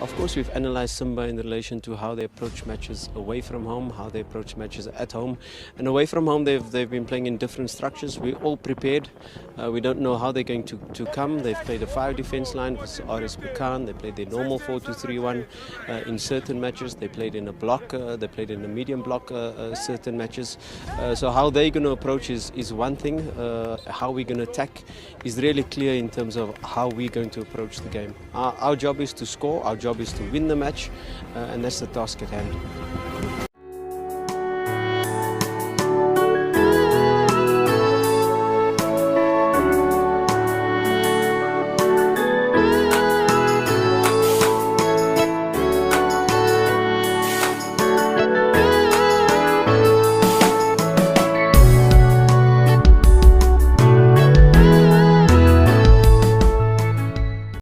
Of course, we've analysed Simba in relation to how they approach matches away from home, how they approach matches at home. And away from home, they've been playing in different structures. We're all prepared. We don't know how they're going to come. They've played a 5 defence line with RS Buchan. They played their normal 4-2-3-1 in certain matches. They played in a block. They played in a medium block certain matches. So how they're going to approach is one thing. How we're going to attack is really clear in terms of how we're going to approach the game. Our job is to score. Our job is to win the match, and that's the task at hand.